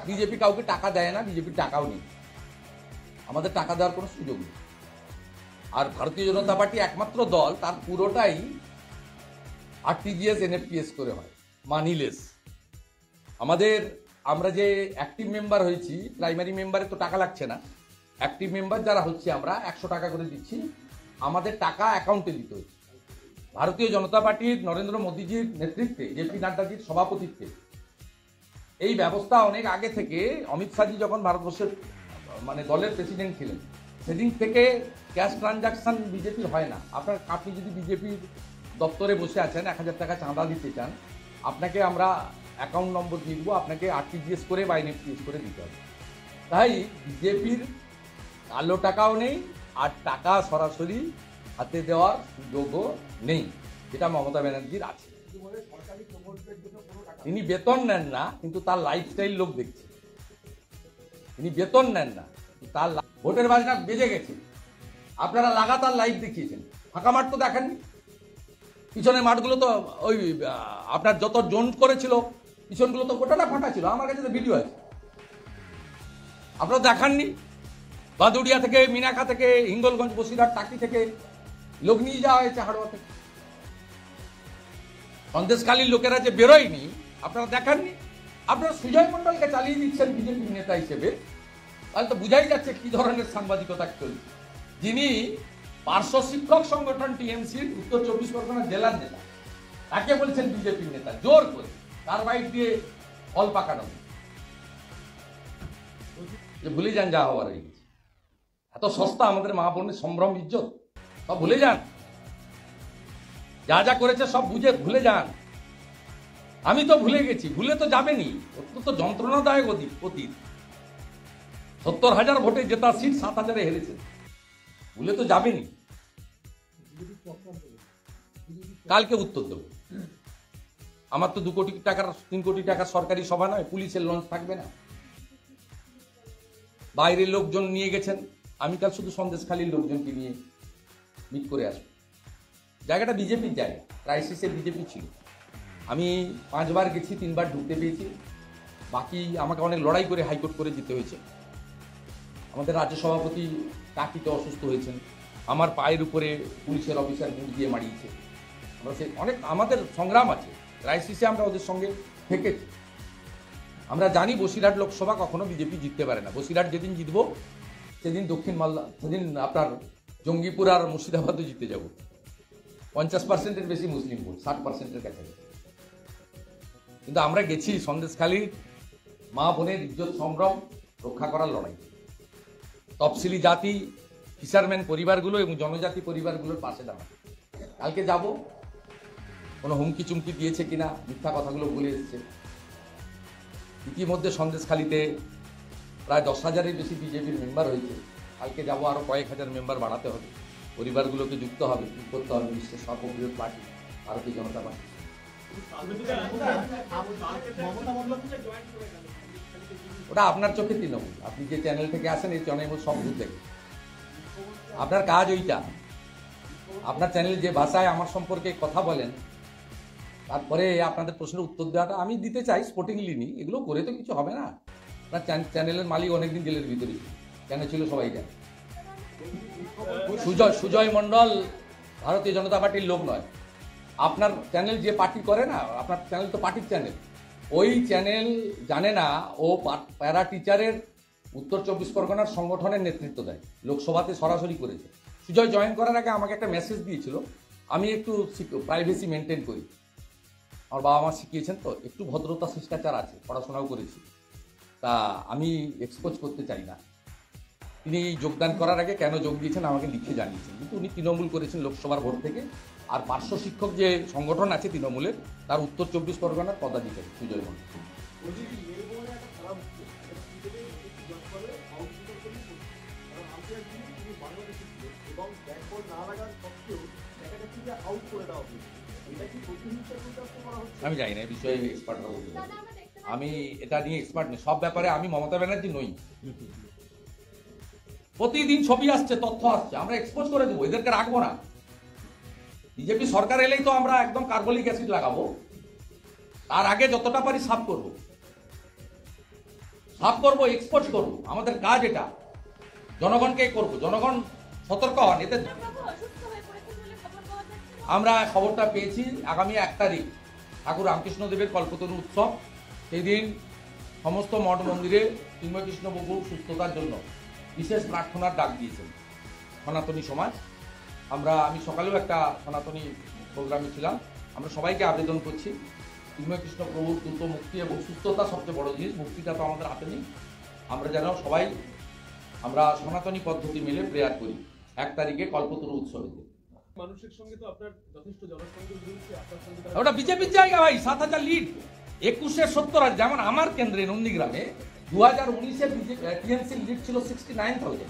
BJP কাউকে টাকা দেয় না, বিজেপির টাকাও নেই, আমাদের টাকা দেওয়ার কোনো সুযোগ নেই। আর ভারতীয় জনতা পার্টি একমাত্র দল তার পুরোটাই আরটিজিএস এনএফটিএস করে হয়, মানিলেস। আমরা যে অ্যাক্টিভ মেম্বার হয়েছি, প্রাইমারি মেম্বারে তো টাকা লাগছে না, অ্যাক্টিভ মেম্বার যারা হচ্ছে আমরা 100 টাকা করে দিচ্ছি, আমাদের টাকা অ্যাকাউন্টে দিতে হচ্ছে। ভারতীয় জনতা পার্টির নরেন্দ্র মোদীজির নেতৃত্বে, জেপি নাড্ডাজির সভাপতিত্বে এই ব্যবস্থা অনেক আগে থেকে, অমিত শাহজি যখন ভারতবর্ষের দলের প্রেসিডেন্ট ছিলেন সেদিন থেকে ক্যাশ ট্রানজাকশন বিজেপির হয় না। আপনি যদি বিজেপির দপ্তরে বসে আছেন, 1000 টাকা চাঁদা দিতে চান, আপনাকে আমরা অ্যাকাউন্ট নম্বর দিয়ে দেবো, আপনাকে আরটিজিএস করে বা এনএফটিএস করে দিতে হবে। তাই বিজেপির কালো টাকাও নেই, আর টাকা সরাসরি হাতে দেওয়ার সুযোগও নেই, যেটা মমতা ব্যানার্জির আছে। তিনি বেতন নেন না, কিন্তু তার লাইফস্টাইল লোক দেখছে। তিনি বেতন নেন না, তার ভোটের বাজনা বেজে গেছে। আপনারা লাগাতার লাইভ দেখিয়েছেন, ফাঁকা মাঠ তো দেখেননি। পিছনের মাঠগুলো তো ওই আপনার যত জোন করেছিল, পিছনগুলো তো গোটাটা ফাঁকা ছিল, আমার কাছে তো ভিডিও আছে। আপনারা দেখাননি। বাদুড়িয়া থেকে, মিনাখা থেকে, হিঙ্গলগঞ্জ, বসিরহাট, টাকি থেকে লোক নিয়ে যাওয়া হয়েছে হাড়োয়া থেকে। সন্দেশখালীর লোকেরা যে বেরোয়নি, আপনারা দেখাননি। আপনারা সুজয় মণ্ডলকে চালিয়ে দিচ্ছেন বিজেপি নেতা হিসেবে, তাহলে তো বুঝাই যাচ্ছে কি ধরনের সাংবাদিকতা চলছে। যিনি পার্শ্ব শিক্ষক সংগঠন টিএমসির উত্তর 24 পরগনা জেলার নেতা, তাকে বলছেন বিজেপির নেতা, জোর করে কারবাইড দিয়ে ফল পাকানো। যে ভুলে যান যা হওয়ার হয়ে গেছে। এত সস্তা আমাদের মা বোনের সম্ভ্রম ইজ্জত, সব ভুলে যান। যা যা করেছে সব ভুলে যান। আমি তো ভুলে গেছি, ভুলে তো যাবেনি। অত্যন্ত যন্ত্রণাদায়ক অতীত। 70,000 ভোটে জেতা সিট 7,000-এ হেরেছে, ভুলে তো যাবেনি। কালকে উত্তর দেব। আমার তো 2 কোটি টাকার 3 কোটি টাকার সরকারি সভা নয়, পুলিশের লঞ্চ থাকবে না, বাইরের লোকজন নিয়ে গেছেন। আমি কাল শুধু সন্দেশখালীর লোকজনকে নিয়ে মিট করে আসবো। জায়গাটা বিজেপির জায়গা, ক্রাইসিসে বিজেপি ছিল। আমি 5 বার গেছি, 3 বার ঢুকতে পেয়েছি। বাকি আমাকে অনেক লড়াই করে হাইকোর্ট করে যেতে হয়েছে। আমাদের রাজ্য সভাপতি টাকিতে অসুস্থ হয়েছেন, আমার পায়ের উপরে পুলিশের অফিসার বুট দিয়ে মারিয়েছে। অনেক আমাদের সংগ্রাম আছে, ক্রাইসিসে আমরা ওদের সঙ্গে থেকেছি। আমরা জানি বসিরহাট লোকসভা কখনো বিজেপি জিততে পারে না। বসিরহাট যেদিন জিতবো সেদিন দক্ষিণ মালদা, সেদিন আপনার জঙ্গিপুর আর মুর্শিদাবাদও জিতে যাব। 50%-এর বেশি মুসলিম ভোট, 60%-এর কাছাকাছি। কিন্তু আমরা গেছি সন্দেশখালীর মা বোনের ইজ্জত সম্ভ্রম রক্ষা করার লড়াই। তফসিলি জাতি, ফিশারম্যান পরিবারগুলো এবং জনজাতি পরিবারগুলোর পাশে দাঁড়ানো। কালকে যাব, কোনো হুমকি চুমকি দিয়েছে কিনা, মিথ্যা কথাগুলো বলে এসছে। ইতিমধ্যে সন্দেশখালীতে প্রায় 10,000-এর বেশি বিজেপির মেম্বার হয়েছে। কালকে যাব, আরও কয়েক হাজার মেম্বার বাড়াতে হবে, পরিবারগুলোকে যুক্ত হবে, করতে হবে। বিশ্বের সর্ববৃহৎ পার্টি ভারতীয় জনতা পার্টি। ওটা আপনার চোখে তৃণমূল। আপনি যে চ্যানেল থেকে আসেন, এই তৃণমূল সব বুঝ দেখে। আপনার কাজ ওইটা। আপনার চ্যানেল যে ভাষায় আমার সম্পর্কে কথা বলেন, তারপরে আপনাদের প্রশ্নের উত্তর দেওয়াটা আমি দিতে চাই স্পোর্টিংলি নি। এগুলো করে তো কিছু হবে না। আপনার চ্যানেলের মালিক অনেকদিন জেলের ভিতরে কেন ছিল সবাই জানে। সুজয় মণ্ডল ভারতীয় জনতা পার্টির লোক নয়। আপনার চ্যানেল যে পার্টি করে না, আপনার চ্যানেল তো পার্টির চ্যানেল, ওই চ্যানেল জানে না ও প্যারা টিচারের উত্তর 24 পরগনার সংগঠনের নেতৃত্ব দেয়, লোকসভাতে সরাসরি করেছে। সুজয় জয়েন করার আগে আমাকে একটা মেসেজ দিয়েছিল, আমি একটু প্রাইভেসি মেনটেন করি, আমার বাবা মা শিখিয়েছেন তো, একটু ভদ্রতা শিষ্টাচার আছে, পড়াশোনাও করেছি, তা আমি এক্সপোজ করতে চাই না। তিনি যোগদান করার আগে কেন যোগ দিয়েছেন আমাকে লিখে জানিয়েছেন। কিন্তু উনি তৃণমূল করেছেন লোকসভার ভোট থেকে। আর পার্শ্ব শিক্ষক যে সংগঠন আছে তৃণমূলের, তার উত্তর 24 পরগনার পদাধিকারী সুজয় মণ্ডল। আমি জানি না এই বিষয়ে এক্সপার্টরা বলতে পারবে। আমি এটা নিয়ে এক্সপার্ট নই, সব ব্যাপারে আমি মমতা ব্যানার্জি নই। প্রতিদিন ছবি আসছে, তথ্য আসছে, আমরা এক্সপোজ করে দেবো, এদেরকে রাখবো না। বিজেপি সরকার এলেই তো আমরা একদম কার্বলিক অ্যাসিড লাগাবো, তার আগে যতটা পারি সাফ করবো। সাফ করবো, এক্সপোজ করবো, আমাদের কাজ এটা। জনগণকে করবো, জনগণ সতর্ক হন। এতে আমরা খবরটা পেয়েছি আগামী 1 তারিখ ঠাকুর রামকৃষ্ণদেবের কল্পতরু উৎসব। সেই দিন সমস্ত মঠ মন্দিরে চিন্ময় কৃষ্ণ বাবু সুস্থতার জন্য বিশেষ প্রার্থনার ডাক দিয়েছেন সনাতনী সমাজ। আমি সকালেও একটা সনাতনী প্রোগ্রামে ছিলাম। আমরা সবাইকে আবেদন করছি, চিন্ময় কৃষ্ণ প্রভুর দ্রুত মুক্তি এবং সুস্থতা সবচেয়ে বড় জিনিস, মুক্তিটা তো আমাদের হাতে নেই। আমরা যেন সবাই আমরা সনাতনী পদ্ধতি মেলে প্রেয়ার করি 1 তারিখে কল্পতরু উৎসবেতে। মানুষের সঙ্গে তো আপনার যথেষ্ট জনসংযোগ রয়েছে, আপনার সঙ্গে ওটা বিজেপির জায়গা ভাই। 7,000 লিড, 21-এর 70। যেমন আমার কেন্দ্রে নন্দীগ্রামে 2019-এর টিএমসি লিড ছিল 69,000।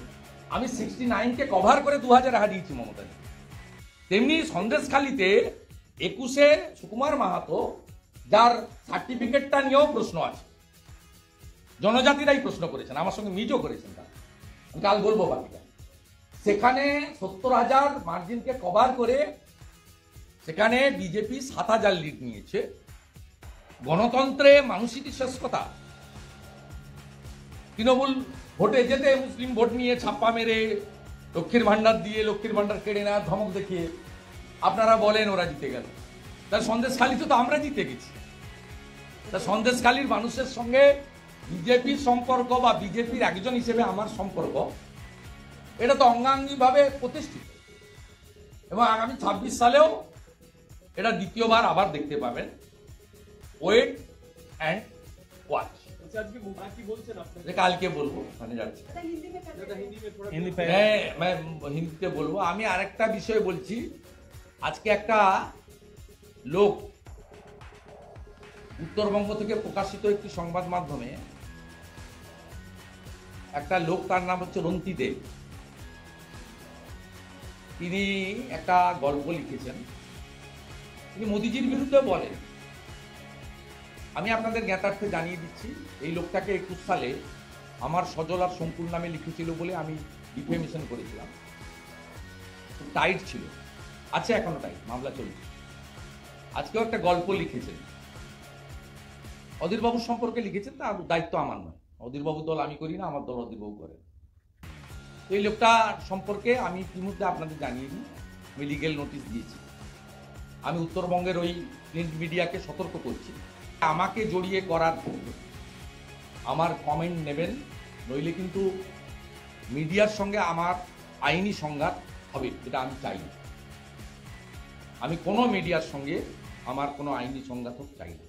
আমি 69-কে কভার করে 2000 হারিয়েছি মমতা। তেমনি সন্দেশখালীতে 21-এ সুকুমার মাহাতো, যার সার্টিফিকেটটা নিয়েও প্রশ্ন আছে, জনজাতিরাই প্রশ্ন করেছেন, আমার সঙ্গে মিটও করেছেন। আমি কাল বলবো বাকিটা। সেখানে 70,000 মার্জিনকে কভার করে সেখানে বিজেপি 7,000 লিড নিয়েছে। গণতন্ত্রে মানুষই শেষ কথা। তৃণমূল ভোটে যেতে মুসলিম ভোট নিয়ে ছাপ্পা মেরে লক্ষ্মীর ভান্ডার দিয়ে লক্ষ্মীর ভান্ডার কেড়ে নেওয়ার ধমক দেখিয়ে আপনারা বলেন ওরা জিতে গেল। তার সন্দেশখালীতে তো আমরা জিতে গেছি। তা সন্দেশখালীর মানুষের সঙ্গে বিজেপির সম্পর্ক বা বিজেপির একজন হিসেবে আমার সম্পর্ক, এটা তো অঙ্গাঙ্গিভাবে প্রতিষ্ঠিত এবং আগামী 26 সালেও এটা দ্বিতীয়বার আবার দেখতে পাবেন। Wait and watch. আজকে কি বলছেন আপনি? কালকে বলবো, মানে যাচ্ছি হ্যাঁ, হিন্দিতে বলবো। আমি আরেকটা বিষয় বলছি। আজকে একটা লোক উত্তরবঙ্গ থেকে প্রকাশিত একটি সংবাদ মাধ্যমে, একটা লোক, তার নাম হচ্ছে রন্তি দেব, তিনি একটা গল্প লিখেছেন। তিনি মোদিজির বিরুদ্ধে বলেন। আমি আপনাদের জ্ঞাতার্থে জানিয়ে দিচ্ছি, এই লোকটাকে 21 সালে আমার সজল আর শঙ্কুর নামে লিখেছিল বলে আমি ডিফেমেশন করেছিলাম। টাইট ছিল, আছে এখনো টাইট, মামলা চলছে। আজকেও একটা গল্প লিখেছেন, অধীরবাবুর সম্পর্কে লিখেছেন। তার দায়িত্ব আমার নয়, অধীরবাবুর দল আমি করি না, আমার দল অধীরবাবু করে। এই লোকটা সম্পর্কে আমি ইতিমধ্যে আপনাদের জানিয়ে দিই, আমি লিগেল নোটিশ দিয়েছি। আমি উত্তরবঙ্গের ওই প্রিন্ট মিডিয়াকে সতর্ক করছি, আমাকে জড়িয়ে করার আমার কমেন্ট নেবেন, নইলে কিন্তু মিডিয়ার সঙ্গে আমার আইনি সংঘাত হবে, যেটা আমি চাই না। আমি কোনো মিডিয়ার সঙ্গে আমার কোনো আইনি সংঘাত চাই না।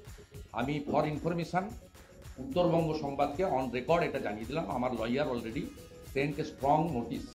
আমি ফর ইনফরমেশন উত্তরবঙ্গ সংবাদকে অন রেকর্ড এটা জানিয়ে দিলাম, আমার lawyer already sent a strong notice.